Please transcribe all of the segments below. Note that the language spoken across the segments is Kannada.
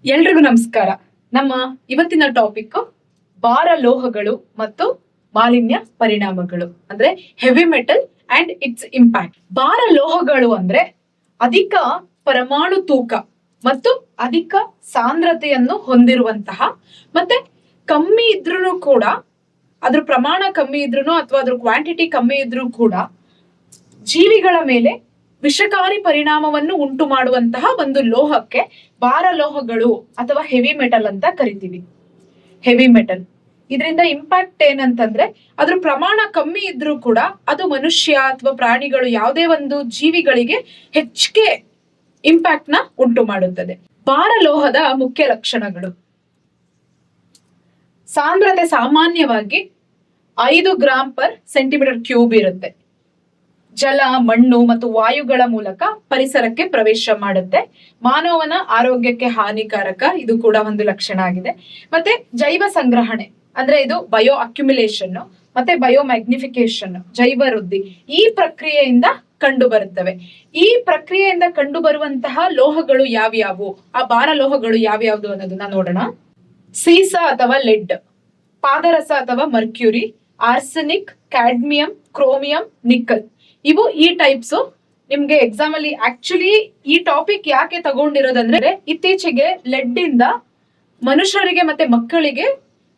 ಎಲ್ರಿಗೂ ನಮಸ್ಕಾರ. ನಮ್ಮ ಇವತ್ತಿನ ಟಾಪಿಕ್ ಭಾರ ಲೋಹಗಳು ಮತ್ತು ಮಾಲಿನ್ಯ ಪರಿಣಾಮಗಳು, ಅಂದ್ರೆ heavy metal and it's impact. ಭಾರ ಲೋಹಗಳು ಅಂದ್ರೆ ಅಧಿಕ ಪರಮಾಣು ತೂಕ ಮತ್ತು ಅಧಿಕ ಸಾಂದ್ರತೆಯನ್ನು ಹೊಂದಿರುವಂತಹ, ಮತ್ತೆ ಕಮ್ಮಿ ಇದ್ರೂ ಕೂಡ, ಅದ್ರ ಪ್ರಮಾಣ ಕಮ್ಮಿ ಇದ್ರೂ ಅಥವಾ ಅದ್ರ ಕ್ವಾಂಟಿಟಿ ಕಮ್ಮಿ ಇದ್ರೂ ಕೂಡ ಜೀವಿಗಳ ಮೇಲೆ ವಿಷಕಾರಿ ಪರಿಣಾಮವನ್ನು ಉಂಟು ಮಾಡುವಂತಹ ಒಂದು ಲೋಹಕ್ಕೆ ಭಾರ ಲೋಹಗಳು ಅಥವಾ ಹೆವಿ ಮೆಟಲ್ ಅಂತ ಕರಿತೀವಿ. ಹೆವಿ ಮೆಟಲ್ ಇದರಿಂದ ಇಂಪ್ಯಾಕ್ಟ್ ಏನಂತಂದ್ರೆ ಅದ್ರ ಪ್ರಮಾಣ ಕಮ್ಮಿ ಇದ್ರೂ ಕೂಡ ಅದು ಮನುಷ್ಯ ಅಥವಾ ಪ್ರಾಣಿಗಳು ಯಾವುದೇ ಒಂದು ಜೀವಿಗಳಿಗೆ ಹೆಚ್ಚಿಗೆ ಇಂಪ್ಯಾಕ್ಟ್ ನ ಉಂಟು ಮಾಡುತ್ತದೆ. ಭಾರ ಲೋಹದ ಮುಖ್ಯ ಲಕ್ಷಣಗಳು: ಸಾಂದ್ರತೆ ಸಾಮಾನ್ಯವಾಗಿ 5 ಗ್ರಾಂ ಪರ್ ಸೆಂಟಿಮೀಟರ್ ಕ್ಯೂಬ್ ಇರುತ್ತೆ. ಜಲ, ಮಣ್ಣು ಮತ್ತು ವಾಯುಗಳ ಮೂಲಕ ಪರಿಸರಕ್ಕೆ ಪ್ರವೇಶ ಮಾಡುತ್ತೆ. ಮಾನವನ ಆರೋಗ್ಯಕ್ಕೆ ಹಾನಿಕಾರಕ, ಇದು ಕೂಡ ಒಂದು ಲಕ್ಷಣ ಆಗಿದೆ. ಮತ್ತೆ ಜೈವ ಸಂಗ್ರಹಣೆ ಅಂದ್ರೆ ಇದು ಬಯೋ ಅಕ್ಯುಮುಲೇಷನ್ ಮತ್ತೆ ಬಯೋ ಮ್ಯಾಗ್ನಿಫಿಕೇಶನ್, ಜೈವ ವೃದ್ಧಿ, ಈ ಪ್ರಕ್ರಿಯೆಯಿಂದ ಕಂಡು ಬರುತ್ತವೆ. ಈ ಪ್ರಕ್ರಿಯೆಯಿಂದ ಕಂಡು ಬರುವಂತಹ ಲೋಹಗಳು ಯಾವ್ಯಾವು, ಆ ಭಾರ ಲೋಹಗಳು ಯಾವ್ಯಾವ್ದು ಅನ್ನೋದನ್ನ ನೋಡೋಣ. ಸೀಸ ಅಥವಾ ಲೆಡ್, ಪಾದರಸ ಅಥವಾ mercury, arsenic, cadmium, chromium, nickel, ಇವು ಈ ಟೈಪ್ಸ್. ನಿಮ್ಗೆ ಎಕ್ಸಾಮ್ ಅಲ್ಲಿ ಆಕ್ಚುಲಿ ಈ ಟಾಪಿಕ್ ಯಾಕೆ ತಗೊಂಡಿರೋದಂದ್ರೆ ಇತ್ತೀಚೆಗೆ ಲೆಡ್ ಇಂದ ಮನುಷ್ಯರಿಗೆ ಮತ್ತೆ ಮಕ್ಕಳಿಗೆ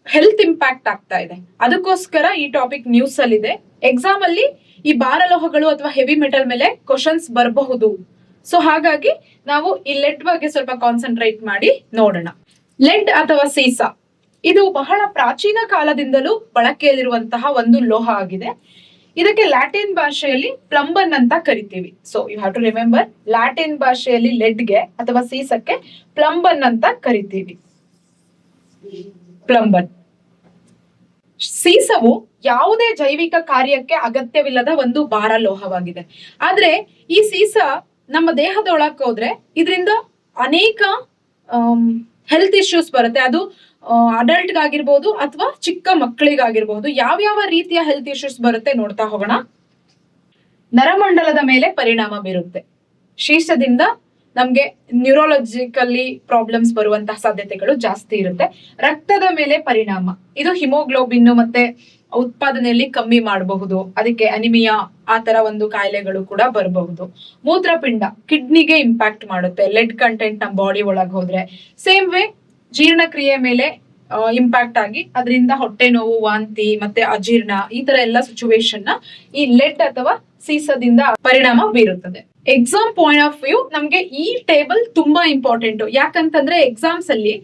ಹೆಲ್ತ್ ಇಂಪ್ಯಾಕ್ಟ್ ಆಗ್ತಾ ಇದೆ, ಅದಕ್ಕೋಸ್ಕರ ಈ ಟಾಪಿಕ್ ನ್ಯೂಸ್ ಅಲ್ಲಿ ಇದೆ. ಎಕ್ಸಾಮ್ ಅಲ್ಲಿ ಈ ಭಾರ ಲೋಹಗಳು ಅಥವಾ ಹೆವಿ ಮೆಟಲ್ ಮೇಲೆ ಕ್ವಶನ್ಸ್ ಬರಬಹುದು. ಸೊ ಹಾಗಾಗಿ ನಾವು ಈ ಲೆಡ್ ಬಗ್ಗೆ ಸ್ವಲ್ಪ ಕಾನ್ಸಂಟ್ರೇಟ್ ಮಾಡಿ ನೋಡೋಣ. ಲೆಡ್ ಅಥವಾ ಸೀಸಾ ಇದು ಬಹಳ ಪ್ರಾಚೀನ ಕಾಲದಿಂದಲೂ ಬಳಕೆಯಲ್ಲಿರುವಂತಹ ಒಂದು ಲೋಹ ಆಗಿದೆ. ಇದಕ್ಕೆ ಲ್ಯಾಟಿನ್ ಭಾಷೆಯಲ್ಲಿ ಪ್ಲಂಬನ್ ಅಂತ ಕರಿತೀವಿ. So you have to remember, Latin ಭಾಷೆಯಲ್ಲಿ ಲೆಡ್ಗೆ ಅಥವಾ ಸೀಸಕ್ಕೆ ಪ್ಲಂಬನ್ ಅಂತ ಕರಿತೀವಿ. ಪ್ಲಂಬನ್. ಸೀಸವು ಯಾವುದೇ ಜೈವಿಕ ಕಾರ್ಯಕ್ಕೆ ಅಗತ್ಯವಿಲ್ಲದ ಒಂದು ಭಾರ ಲೋಹವಾಗಿದೆ. ಆದ್ರೆ ಈ ಸೀಸ ನಮ್ಮ ದೇಹದೊಳಕ್ಕೆ ಹೋದ್ರೆ ಇದರಿಂದ ಅನೇಕ ಹೆಲ್ತ್ ಇಶ್ಯೂಸ್ ಬರುತ್ತೆ. ಅದು ಅಡಲ್ಟ್ಗಾಗಿರ್ಬೋದು ಅಥವಾ ಚಿಕ್ಕ ಮಕ್ಕಳಿಗಾಗಿರ್ಬೋದು. ಯಾವ್ಯಾವ ರೀತಿಯ ಹೆಲ್ತ್ ಇಶ್ಯೂಸ್ ಬರುತ್ತೆ ನೋಡ್ತಾ ಹೋಗೋಣ. ನರಮಂಡಲದ ಮೇಲೆ ಪರಿಣಾಮ ಬೀರುತ್ತೆ. ಶೀರ್ಷದಿಂದ ನಮ್ಗೆ ನ್ಯೂರೋಲಜಿಕಲಿ ಪ್ರಾಬ್ಲಮ್ಸ್ ಬರುವಂತಹ ಸಾಧ್ಯತೆಗಳು ಜಾಸ್ತಿ ಇರುತ್ತೆ. ರಕ್ತದ ಮೇಲೆ ಪರಿಣಾಮ, ಇದು ಹಿಮೋಗ್ಲೋಬಿನ್ ಮತ್ತೆ ಉತ್ಪಾದನೆಯಲ್ಲಿ ಕಮ್ಮಿ ಮಾಡಬಹುದು, ಅದಕ್ಕೆ ಅನಿಮಿಯಾ ಆ ತರ ಒಂದು ಕಾಯಿಲೆಗಳು ಕೂಡ ಬರಬಹುದು. ಮೂತ್ರಪಿಂಡ, ಕಿಡ್ನಿಗೆ ಇಂಪ್ಯಾಕ್ಟ್ ಮಾಡುತ್ತೆ ಲೆಡ್ ಕಂಟೆಂಟ್ ನಮ್ಮ ಬಾಡಿ ಒಳಗೆ ಹೋದ್ರೆ. ಸೇಮ್ ವೇ ಜೀರ್ಣಕ್ರಿಯೆ ಮೇಲೆ ಇಂಪ್ಯಾಕ್ಟ್ ಆಗಿ ಅದರಿಂದ ಹೊಟ್ಟೆ ನೋವು, ವಾಂತಿ ಮತ್ತೆ ಅಜೀರ್ಣ, ಈ ತರ ಎಲ್ಲ ಸಿಚುವೇಶನ್ ನ ಈ ಲೆಡ್ ಅಥವಾ ಸೀಸದಿಂದ ಪರಿಣಾಮ ಬೀರುತ್ತದೆ. ಎಕ್ಸಾಮ್ ಪಾಯಿಂಟ್ ಆಫ್ ವ್ಯೂ ನಮ್ಗೆ ಈ ಟೇಬಲ್ ತುಂಬಾ ಇಂಪಾರ್ಟೆಂಟ್. ಯಾಕಂತಂದ್ರೆ ಎಕ್ಸಾಮ್ಸ್ ಅಲ್ಲಿ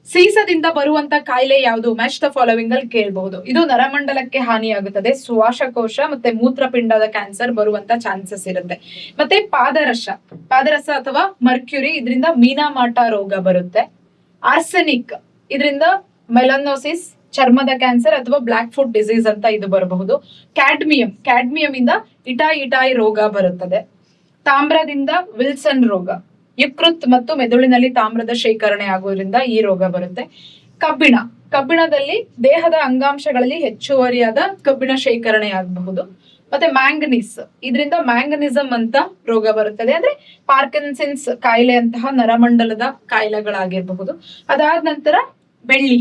ಸೀಸದಿಂದ ಬರುವಂತ ಕಾಯಿಲೆ ಯಾವುದು, ಮ್ಯಾಚ್ ದ ಫಾಲೋವಿಂಗ್ ಅಲ್ಲಿ ಕೇಳಬಹುದು. ಇದು ನರಮಂಡಲಕ್ಕೆ ಹಾನಿಯಾಗುತ್ತದೆ, ಶ್ವಾಸಕೋಶ ಮತ್ತೆ ಮೂತ್ರಪಿಂಡದ ಕ್ಯಾನ್ಸರ್ ಬರುವಂತ ಚಾನ್ಸಸ್ ಇರುತ್ತೆ. ಮತ್ತೆ ಪಾದರಸ ಅಥವಾ ಮರ್ಕ್ಯೂರಿ, ಇದರಿಂದ ಮೀನಾಮಾಟ ರೋಗ ಬರುತ್ತೆ. ಆರ್ಸೆನಿಕ್, ಇದರಿಂದ ಮೆಲನೋಸಿಸ್, ಚರ್ಮದ ಕ್ಯಾನ್ಸರ್ ಅಥವಾ ಬ್ಲಾಕ್ ಫುಟ್ ಡಿಸೀಸ್ ಅಂತ ಇದು ಬರಬಹುದು. ಕ್ಯಾಡ್ಮಿಯಂ ಇಂದ ಇಟಾಯಿ ರೋಗ ಬರುತ್ತದೆ. ತಾಮ್ರದಿಂದ ವಿಲ್ಸನ್ ರೋಗ, ಯಕೃತ್ ಮತ್ತು ಮೆದುಳಿನಲ್ಲಿ ತಾಮ್ರದ ಶೇಖರಣೆ ಆಗೋದ್ರಿಂದ ಈ ರೋಗ ಬರುತ್ತೆ. ಕಬ್ಬಿಣದಲ್ಲಿ ದೇಹದ ಅಂಗಾಂಶಗಳಲ್ಲಿ ಹೆಚ್ಚುವರಿಯಾದ ಕಬ್ಬಿಣ ಶೇಖರಣೆ ಆಗಬಹುದು. ಮತ್ತೆ ಮ್ಯಾಂಗನೀಸ್, ಇದರಿಂದ ಮ್ಯಾಂಗನಿಸಮ್ ಅಂತ ರೋಗ ಬರುತ್ತದೆ, ಅಂದ್ರೆ ಪಾರ್ಕಿನ್ಸನ್ಸ್ ಕಾಯಿಲೆ ಅಂತಹ ನರಮಂಡಲದ ಕಾಯಿಲೆಗಳಾಗಿರಬಹುದು. ಅದಾದ ನಂತರ ಬೆಳ್ಳಿ,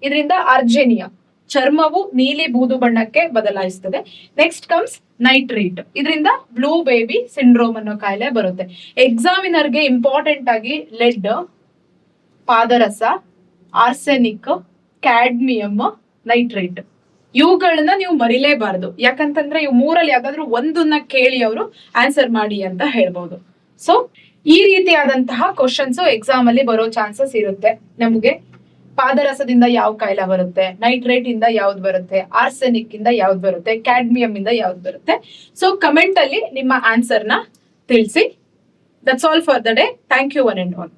ಇದರಿಂದ ಅರ್ಜೆನಿಯಾ, ಚರ್ಮವು ನೀಲಿ ಬೂದು ಬಣ್ಣಕ್ಕೆ ಬದಲಾಯಿಸ್ತದೆ. ನೆಕ್ಸ್ಟ್ ಕಮ್ಸ್ ನೈಟ್ರೇಟ್, ಇದರಿಂದ ಬ್ಲೂ ಬೇಬಿ ಸಿಂಡ್ರೋಮ್ ಅನ್ನೋ ಕಾಯಿಲೆ ಬರುತ್ತೆ. ಎಕ್ಸಾಮಿನರ್ಗೆ ಇಂಪಾರ್ಟೆಂಟ್ ಆಗಿ ಲೆಡ್, ಪಾದರಸ, ಆರ್ಸೆನಿಕ್, ಕ್ಯಾಡ್ಮಿಯಂ, ನೈಟ್ರೇಟ್, ಇವುಗಳನ್ನ ನೀವು ಮರಿಲೇಬಾರದು. ಯಾಕಂತಂದ್ರೆ ಇವು ಮೂರಲ್ಲಿ ಯಾವ್ದಾದ್ರು ಒಂದನ್ನ ಕೇಳಿ ಅವರು ಆನ್ಸರ್ ಮಾಡಿ ಅಂತ ಹೇಳ್ಬಹುದು. ಸೊ ಈ ರೀತಿಯಾದಂತಹ ಕ್ವಶನ್ಸ್ ಎಕ್ಸಾಮ್ ಅಲ್ಲಿ ಬರೋ ಚಾನ್ಸಸ್ ಇರುತ್ತೆ. ನಮ್ಗೆ ಪಾದರಸದಿಂದ ಯಾವ ಕಾಯಿಲೆ ಬರುತ್ತೆ, ನೈಟ್ರೇಟ್ ಇಂದ ಯಾವ್ದು ಬರುತ್ತೆ, ಆರ್ಸೆನಿಕ್ ಇಂದ ಯಾವ್ದು ಬರುತ್ತೆ, ಕ್ಯಾಡ್ಮಿಯಂ ಇಂದ ಯಾವ್ದು ಬರುತ್ತೆ. ಸೊ ಕಮೆಂಟ್ ಅಲ್ಲಿ ನಿಮ್ಮ ಆನ್ಸರ್ ನ ತಿಳಿಸಿ. That's all for the day. Thank you one and all.